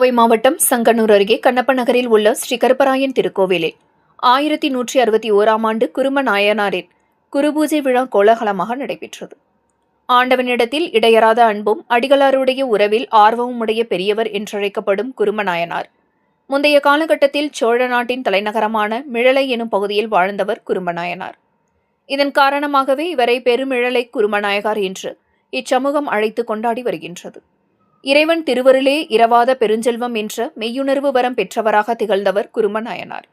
கோவை மாவட்டம் சங்கனூர் அருகே கண்ணப்ப நகரில் உள்ள ஸ்ரீ கருப்பராயன் திருக்கோவிலில் 1161ஆம் ஆண்டு குரும நாயனாரின் குருபூஜை விழா கோலாகலமாக நடைபெற்றது. ஆண்டவனிடத்தில் இடையறாத அன்பும் அடிகளாருடைய உறவில் ஆர்வமும் உடைய பெரியவர் என்றழைக்கப்படும் குரும நாயனார் முந்தைய காலகட்டத்தில் சோழ நாட்டின் தலைநகரமான மிழலை எனும் பகுதியில் வாழ்ந்தவர் குருமநாயனார். இதன் காரணமாகவே இவரை பெருமிழலை குருமநாயகார் என்று இச்சமூகம் அழைத்து கொண்டாடி வருகின்றது. இறைவன் திருவருளே இரவாத பெருஞ்செல்வம் என்ற மெய்யுணர்வு வரம் பெற்றவராக திகழ்ந்தவர் குருமநாயனார்.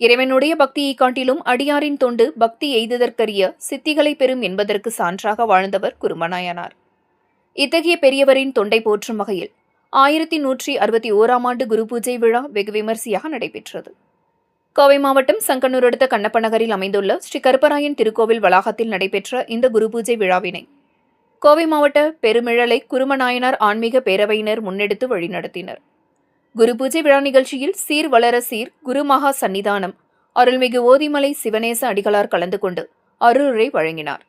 இறைவனுடைய பக்தியை காட்டிலும் அடியாரின் தொண்டு பக்தி எய்ததற்கரிய சித்திகளை பெறும் என்பதற்கு சான்றாக வாழ்ந்தவர் குருமநாயனார். இத்தகைய பெரியவரின் தொண்டை போற்றும் வகையில் 1161ஆம் ஆண்டு குரு பூஜை விழா வெகு விமரிசையாக நடைபெற்றது. கோவை மாவட்டம் சங்கனூர் அடுத்த கண்ணப்ப நகரில் அமைந்துள்ள ஸ்ரீ கருப்பராயன் திருக்கோவில் வளாகத்தில் நடைபெற்ற இந்த குரு பூஜை விழாவினை கோவை மாவட்ட பெருமிழலை குருமநாயனார் ஆன்மீக பேரவையினர் முன்னெடுத்து வழிநடத்தினர். குரு பூஜை விழா நிகழ்ச்சியில் சீர் வளர சீர் குருமகா சன்னிதானம் அருள்மிகு ஓதிமலை சிவனேச அடிகளார் கலந்து கொண்டு அருளுரை வழங்கினார்.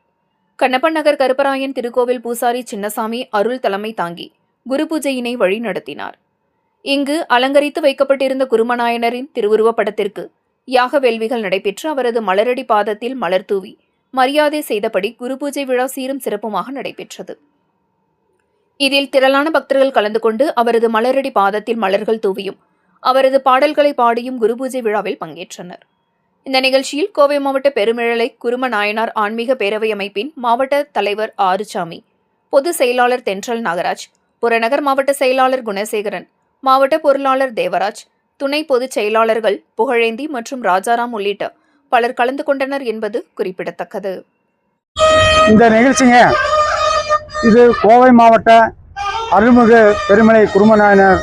கண்ணப்ப நகர் கருப்பராயன் திருக்கோவில் பூசாரி சின்னசாமி அருள் தலைமை தாங்கி குரு பூஜையினை வழிநடத்தினார். இங்கு அலங்கரித்து வைக்கப்பட்டிருந்த குருமநாயனரின் திருவுருவப் படத்திற்கு யாக வேள்விகள் நடைபெற்று அவரது மலரடி பாதத்தில் மலர் தூவி மரியாதை செய்தபடி குரு பூஜை விழா சீரும் சிறப்புமாக நடைபெற்றது. இதில் திரளான பக்தர்கள் கலந்து கொண்டு அவரது மலரடி பாதத்தில் மலர்கள் தூவியும் அவரது பாடல்களை பாடியும் குரு பூஜை விழாவில் பங்கேற்றனர். இந்த நிகழ்ச்சியில் கோவை மாவட்ட பெருமிழலை குரும நாயனார் ஆன்மீக பேரவை அமைப்பின் மாவட்ட தலைவர் ஆறுசாமி, பொதுச் செயலாளர் தென்றல் நாகராஜ், புறநகர் மாவட்ட செயலாளர் குணசேகரன், மாவட்ட பொருளாளர் தேவராஜ், துணை பொதுச் செயலாளர்கள் புகழேந்தி மற்றும் ராஜாராம் உள்ளிட்ட பலர் கலந்து கொண்டனர் என்பது குறிப்பிடத்தக்கது. இந்த நிகழ்ச்சிங்க இது கோவை மாவட்ட அருள்மிகு பெருமலை குருமநாயனார்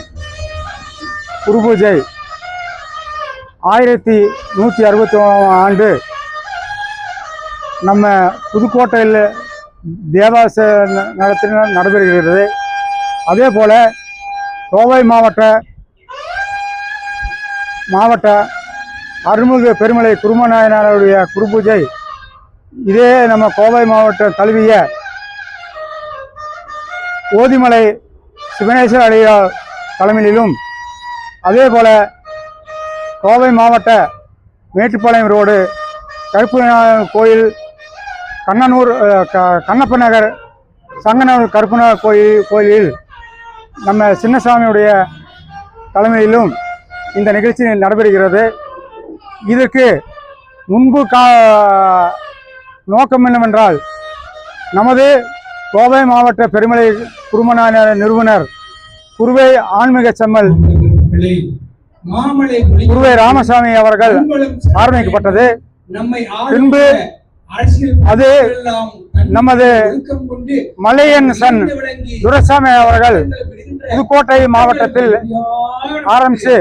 குரு பூஜை 1161ஆம் ஆண்டு நம்ம புதுக்கோட்டையில் தேவாச நடத்தில் நடைபெறுகிறது. அதே போல் கோவை மாவட்ட அருள்மிகு பெருமலை குருமநாயனாருடைய குரு பூஜை இதே நம்ம கோவை மாவட்டம் தழுவிய ஓதிமலை சிவனேச அடிகளார் தலைமையிலும் அதே போல் கோவை மாவட்ட மேட்டுப்பாளையம் ரோடு கருப்பு கோயில் கண்ணப்ப நகர் சங்கனூர் கருப்பநாதர் கோயிலில் நம்ம சின்னசாமியுடைய தலைமையிலும் இந்த நிகழ்ச்சி நடைபெறுகிறது. இதற்கு முன்பு நோக்கம் என்னவென்றால் நமது கோவை மாவட்ட பெருமலை குருமநாயனார் நிறுவனர் குருவை ஆன்மீக செம்மல் குருவை ராமசாமி அவர்கள் ஆரம்பிக்கப்பட்டது. பின்பு அது நமது மலையன் சன் துரைசாமி அவர்கள் புதுக்கோட்டை மாவட்டத்தில் ஆரம்பித்து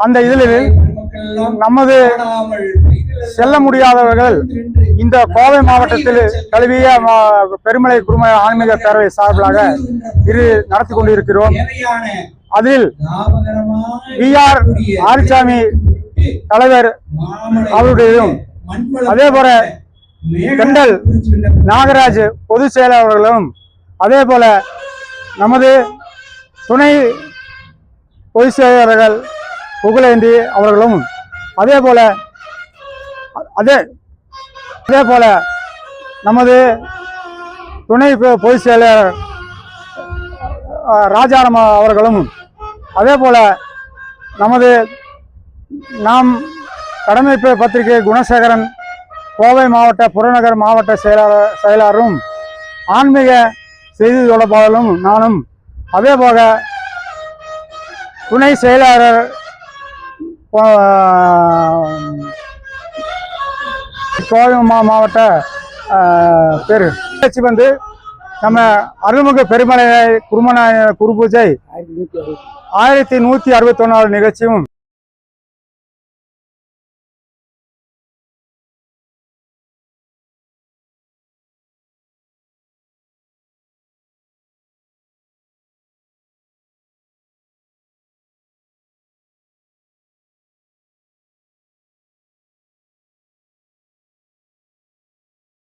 அந்த இதில் நமது செல்ல முடியாதவர்கள் இந்த கோவை மாவட்டத்தில் தழுவிய பெருமலை குரும ஆன்மீக பேரவை சார்பிலாக நடத்தி கொண்டிருக்கிறோம். அதில் வி.ஆர். ஆறுசாமி தலைவர் அவருடையும் அதே போல தெண்டல் நாகராஜ் பொதுச் செயலாளர்களும் அதே போல நமது துணை பொதுச் செயலாளர்கள் புகழேந்தி அவர்களும் அதே போல நமது துணை பொதுச் செயலாளர் ராஜாராம் அவர்களும் அதே போல நமது நாம் கடமை பத்திரிகை குணசேகரன் கோவை மாவட்ட புறநகர் மாவட்ட செயலாளரும் ஆன்மீக செய்தி தொடர்பாளரும் நானும் அதே போல துணை செயலாளர் கோவை மாவட்ட பேர் வந்து நம்ம அருள்மிகு பெருமலை குருமநாயனார் குரு பூஜை 1161 நிகழ்ச்சியும்